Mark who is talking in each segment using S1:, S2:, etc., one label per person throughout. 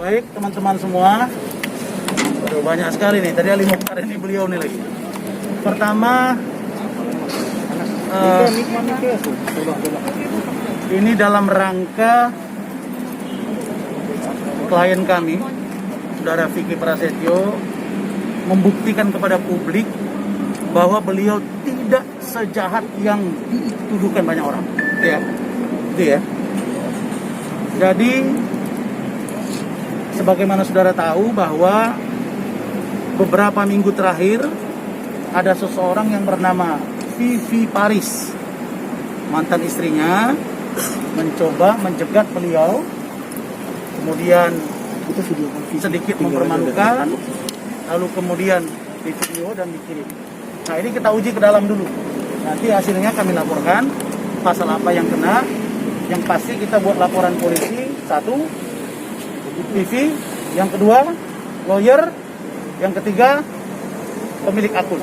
S1: Baik teman-teman semua, aduh, banyak sekali nih. Tadi Ali Mokhtar ini beliau nih lagi. Pertama, ini dalam rangka klien kami, Saudara Vicky Prasetyo, membuktikan kepada publik bahwa beliau tidak sejahat yang dituduhkan banyak orang. Itu ya. Jadi sebagaimana saudara tahu bahwa beberapa minggu terakhir ada seseorang yang bernama Vivi Paris, mantan istrinya, mencoba menjegat beliau, kemudian sedikit mempermalukan, lalu kemudian di video dan dikirim. Nah, ini kita uji ke dalam dulu. Nanti hasilnya kami laporkan pasal apa yang kena. Yang pasti kita buat laporan polisi, satu, TV, yang kedua, lawyer, yang ketiga, pemilik akun,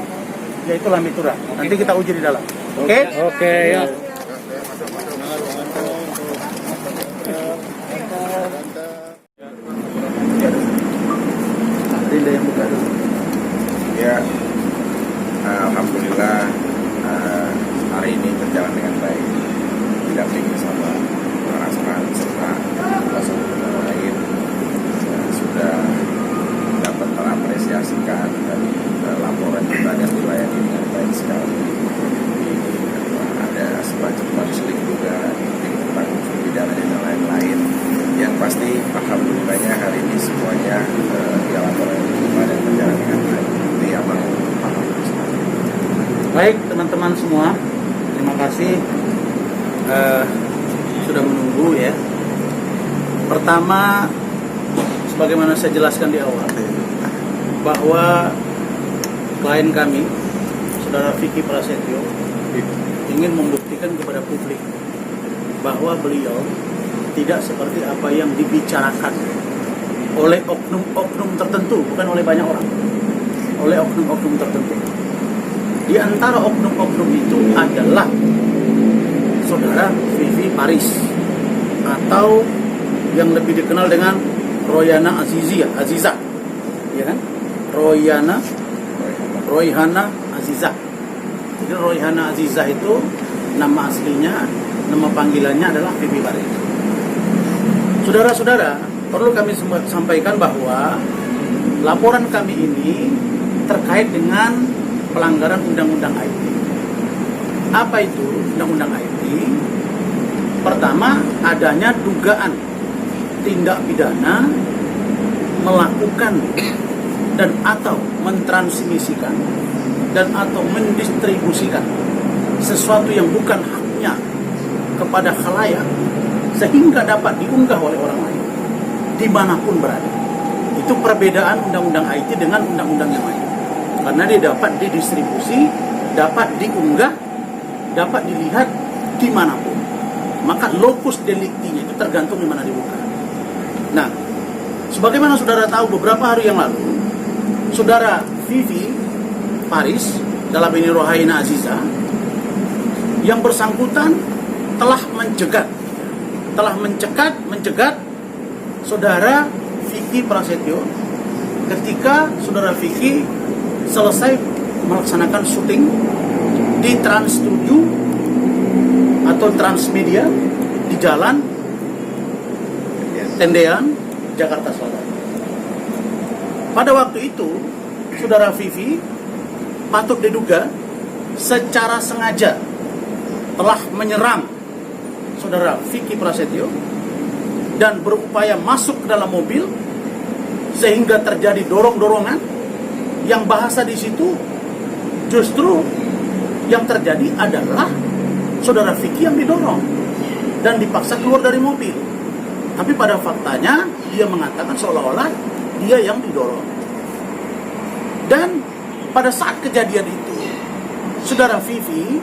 S1: yaitu Lamitura. Nanti kita uji di dalam. Oke? Oke, ya. Rinda yang buka dulu.
S2: Ya, alhamdulillah hari ini berjalan dengan baik. Didampingi sama orang-orang serta kuasa hukum lain sudah dapat mengapresiasikan dari laporan kita dan dilayani dengan baik sekali. Ada semacam konseling juga tentang unsur pidana dan lain-lain. Yang pasti alhamdulillahnya hari ini semuanya laporan kita dan berjalan dengan baik. Itu yang mau
S1: Baik teman-teman semua, terima kasih sudah menunggu ya. Pertama, sebagaimana saya jelaskan di awal, bahwa klien kami, Saudara Vicky Prasetyo, ingin membuktikan kepada publik bahwa beliau tidak seperti apa yang dibicarakan oleh oknum-oknum tertentu, bukan oleh banyak orang, oleh oknum-oknum tertentu. Di antara oknum-oknum itu adalah Saudara Vivi Paris, atau yang lebih dikenal dengan Royhana Azizah, ya kan? Royhana Azizah. Jadi Royhana Azizah itu nama aslinya, nama panggilannya adalah Vivi Paris. Saudara-saudara, perlu kami sampaikan bahwa laporan kami ini terkait dengan pelanggaran Undang-Undang IT. Apa itu Undang-Undang IT? Pertama, adanya dugaan tindak pidana melakukan dan atau mentransmisikan dan atau mendistribusikan sesuatu yang bukan haknya kepada khalayak sehingga dapat diunggah oleh orang lain dimanapun berada. Itu perbedaan Undang-Undang IT dengan undang-undang yang lain. Karena dia dapat didistribusi, dapat diunggah, dapat dilihat dimanapun. Maka locus delictinya itu tergantung di mana dibuka. Nah, sebagaimana saudara tahu beberapa hari yang lalu, Saudara Vivi Paris, dalam ini Royhana Azizah, yang bersangkutan telah mencegat Saudara Vicky Prasetyo ketika Saudara Vicky selesai melaksanakan syuting di Trans 7 atau Transmedia di Jalan Tendean, Jakarta Selatan. Pada waktu itu, Saudara Vivi patut diduga secara sengaja telah menyerang Saudara Vicky Prasetyo dan berupaya masuk ke dalam mobil sehingga terjadi dorong-dorongan, yang bahasa di situ justru yang terjadi adalah Saudara Vicky yang didorong dan dipaksa keluar dari mobil. Tapi pada faktanya dia mengatakan seolah-olah dia yang didorong. Dan pada saat kejadian itu, Saudara Vivi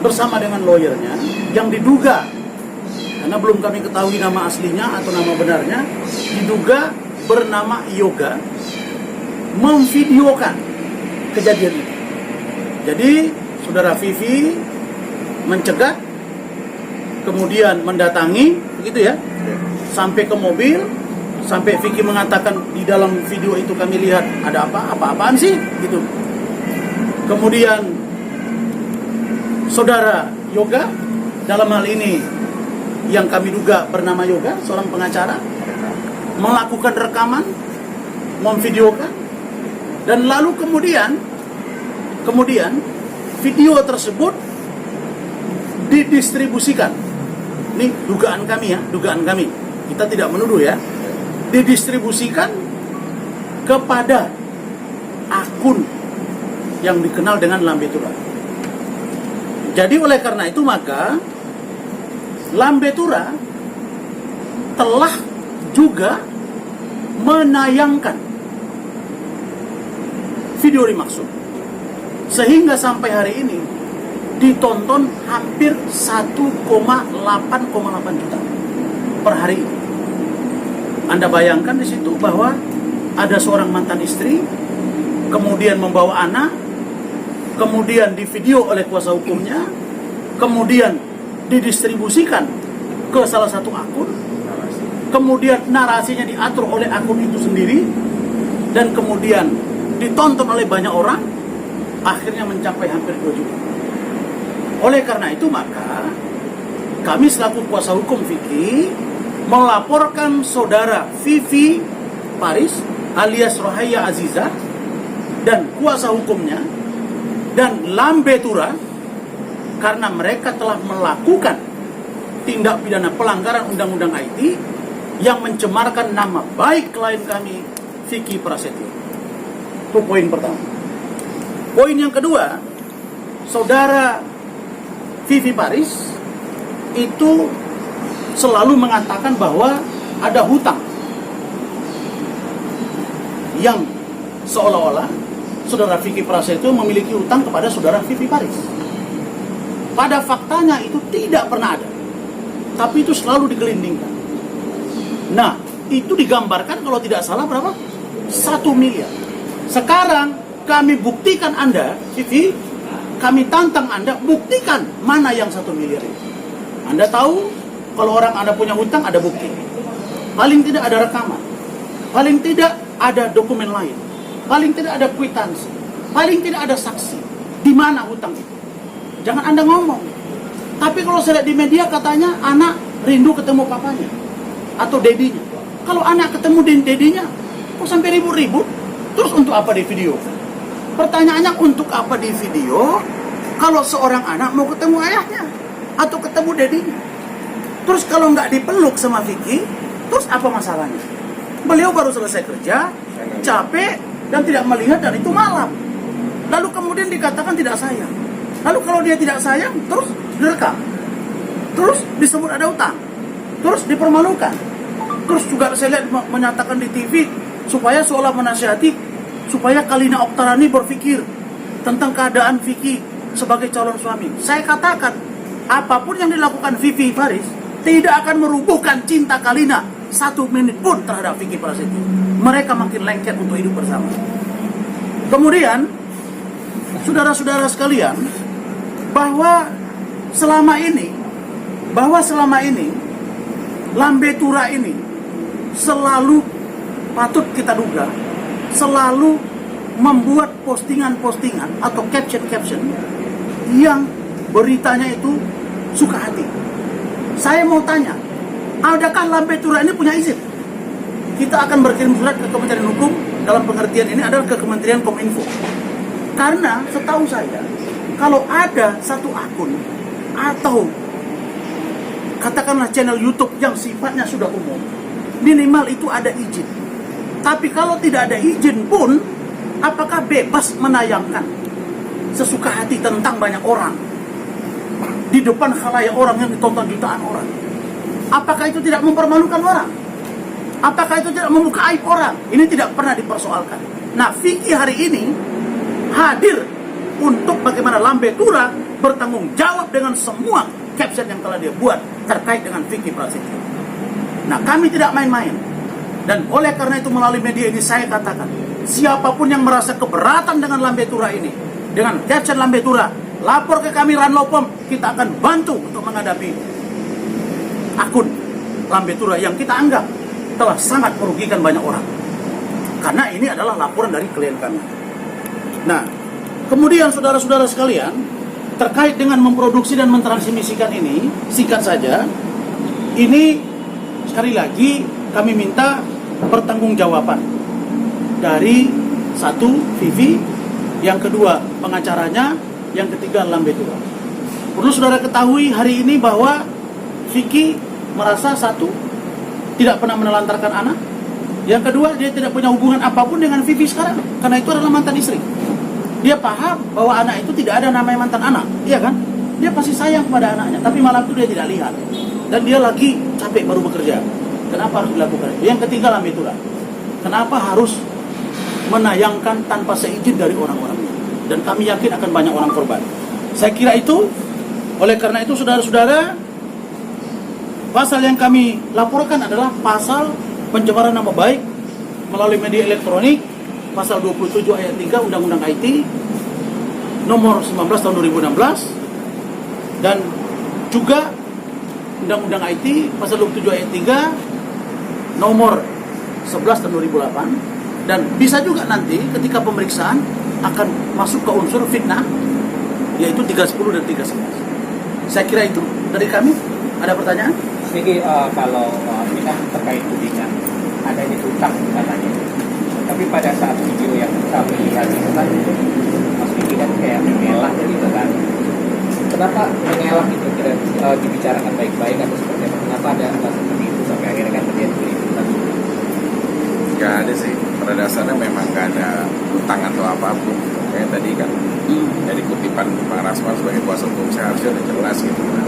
S1: bersama dengan lawyernya yang diduga, karena belum kami ketahui nama aslinya atau nama benarnya, diduga bernama Yoga, memvideokan kejadian itu. Jadi Saudara Vivi mencegat, kemudian mendatangi, begitu ya, sampai ke mobil, Sampai Vicky mengatakan di dalam video itu kami lihat ada apa-apaan sih gitu. Kemudian saudara Yoga, dalam hal ini yang kami duga bernama Yoga, seorang pengacara, melakukan rekaman, memvideokan, dan lalu kemudian video tersebut didistribusikan. Ini dugaan kami ya, dugaan kami. Kita tidak menuduh ya. Didistribusikan kepada akun yang dikenal dengan Lambe Tura. Jadi oleh karena itu maka Lambe Tura telah juga menayangkan video dimaksud, sehingga sampai hari ini ditonton hampir 1,8 juta per hari ini. Anda bayangkan di situ bahwa ada seorang mantan istri, kemudian membawa anak, kemudian divideo oleh kuasa hukumnya, kemudian didistribusikan ke salah satu akun, kemudian narasinya diatur oleh akun itu sendiri, dan kemudian ditonton oleh banyak orang, akhirnya mencapai hampir 2 juta. Oleh karena itu maka kami selaku kuasa hukum Vicky melaporkan saudara Vivi Paris alias Rohaya Aziza dan kuasa hukumnya dan Lambe Tura karena mereka telah melakukan tindak pidana pelanggaran undang-undang IT yang mencemarkan nama baik klien kami Vicky Prasetyo. Itu poin pertama. Poin yang kedua, saudara Vivi Paris itu selalu mengatakan bahwa ada hutang yang seolah-olah saudara Vicky Prasetyo memiliki hutang kepada saudara Vivi Paris. Pada faktanya itu tidak pernah ada, tapi itu selalu digelindingkan. Nah, itu digambarkan kalau tidak salah berapa? 1 miliar. Sekarang kami buktikan Anda, Vivi, kami tantang Anda, buktikan mana yang 1 miliar itu. Anda tahu kalau orang Anda punya hutang ada bukti. Paling tidak ada rekaman. Paling tidak ada dokumen lain. Paling tidak ada kwitansi. Paling tidak ada saksi. Di mana hutang itu? Jangan Anda ngomong. Tapi kalau saya lihat di media katanya anak rindu ketemu papanya atau dedinya. Kalau anak ketemu dedinya, kok sampai ribut-ribut? Terus untuk apa di video? Pertanyaannya untuk apa di video kalau seorang anak mau ketemu ayahnya atau ketemu dedinya? Terus kalau nggak dipeluk sama Vicky, terus apa masalahnya? Beliau baru selesai kerja, capek, dan tidak melihat, dan itu malam. Lalu kemudian dikatakan tidak sayang. Lalu kalau dia tidak sayang, terus direkam. Terus disebut ada utang. Terus dipermalukan. Terus juga saya lihat menyatakan di TV, supaya seolah menasihati, supaya Kalina Oktarani berpikir tentang keadaan Vicky sebagai calon suami. Saya katakan, apapun yang dilakukan Vivi Paris tidak akan merubuhkan cinta Kalina 1 menit pun terhadap Vicky Prasetyo. Mereka makin lengket untuk hidup bersama. Kemudian, saudara-saudara sekalian, bahwa selama ini Lambe Tura ini selalu patut kita duga selalu membuat postingan-postingan atau caption-caption yang beritanya itu suka hati. Saya mau tanya, adakah Lambe Tura ini punya izin? Kita akan berkirim surat ke Kementerian Hukum, dalam pengertian ini adalah ke Kementerian Kominfo. Karena setahu saya, kalau ada satu akun atau katakanlah channel YouTube yang sifatnya sudah umum, minimal itu ada izin. Tapi kalau tidak ada izin pun, apakah bebas menayangkan sesuka hati tentang banyak orang di depan khalayak orang yang ditonton jutaan orang? Apakah itu tidak mempermalukan orang? Apakah itu tidak membuka aib orang? Ini tidak pernah dipersoalkan. Nah, Vicky hari ini hadir untuk bagaimana Lambe Tura bertanggung jawab dengan semua caption yang telah dia buat terkait dengan Vicky Prasetyo. Nah, kami tidak main-main. Dan oleh karena itu melalui media ini saya katakan, siapapun yang merasa keberatan dengan Lambe Tura ini, dengan caption Lambe Tura, lapor ke kami Ranlopom, kita akan bantu untuk menghadapi akun Lambe Tura yang kita anggap telah sangat merugikan banyak orang. Karena ini adalah laporan dari klien kami. Nah, kemudian saudara-saudara sekalian, terkait dengan memproduksi dan mentransmisikan ini, singkat saja, ini sekali lagi kami minta pertanggungjawaban dari satu, Vivi, yang kedua pengacaranya, yang ketiga Lambe Tura. Perlu saudara ketahui hari ini bahwa Vicky merasa satu, tidak pernah menelantarkan anak. Yang kedua, dia tidak punya hubungan apapun dengan Vivi sekarang, karena itu adalah mantan istri. Dia paham bahwa anak itu tidak ada namanya mantan anak, iya kan? Dia pasti sayang kepada anaknya, tapi malam itu dia tidak lihat. Dan dia lagi capek baru bekerja. Kenapa harus dilakukan? Yang ketiga, Lambe Tura. Kenapa harus menayangkan tanpa seizin dari orang-orangnya? Dan kami yakin akan banyak orang korban. Saya kira itu, oleh karena itu saudara-saudara, pasal yang kami laporkan adalah pasal pencemaran nama baik melalui media elektronik, pasal 27 ayat 3 Undang-Undang IT nomor 19 tahun 2016, dan juga Undang-Undang IT pasal 27 ayat 3 nomor 11 tahun 2008, dan bisa juga nanti ketika pemeriksaan akan masuk ke unsur fitnah, yaitu 310 dan 311. Saya kira itu dari kami. Ada pertanyaan?
S3: Jadi kalau ini kan terkait tudingan adanya hutang katanya, tapi pada saat video yang kami lihat itu kan Mas Vicky kan kayak mengelak gitu kan. Kenapa mengelak itu tidak dibicarakan baik-baik atau seperti apa? Kenapa ada seperti itu sampai akhirnya kan terjadi keributan?
S2: Gak ada sih, pada dasarnya memang gak ada hutang atau apapun. Kayak tadi kan dari kutipan Pak Rasman sebagai kuasa hukum saya harusnya udah jelas gitu kan.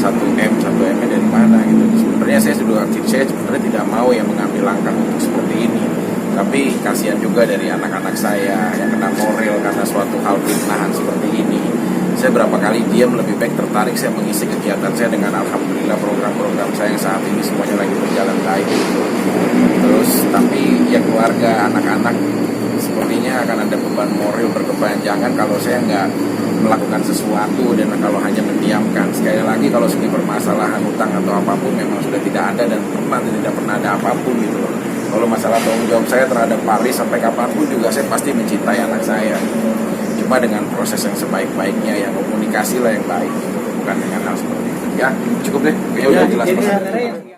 S2: 1M dari mana gitu. Sebenarnya saya sebenarnya tidak mau yang mengambil langkah untuk seperti ini. Tapi kasihan juga dari anak-anak saya yang kena moral karena suatu hal fitnahan seperti ini. Saya berapa kali diam, lebih baik tertarik saya mengisi kegiatan saya dengan alhamdulillah program-program saya yang saat ini semuanya lagi berjalan baik gitu. Terus tapi ya keluarga, anak-anak sepertinya akan ada beban moral berkepanjangan kalau saya nggak melakukan sesuatu dan kalau hanya mendiamkan. Sekali lagi kalau segi permasalahan utang atau apapun memang sudah tidak ada dan tidak pernah ada apapun gitu loh. Kalau masalah tanggung jawab saya terhadap Paris sampai kapanpun juga saya pasti mencintai anak saya. Cuma dengan proses yang sebaik-baiknya, yang komunikasi lah yang baik gitu. Bukan dengan hal seperti itu. Ya cukup deh, kayaknya udah jelas.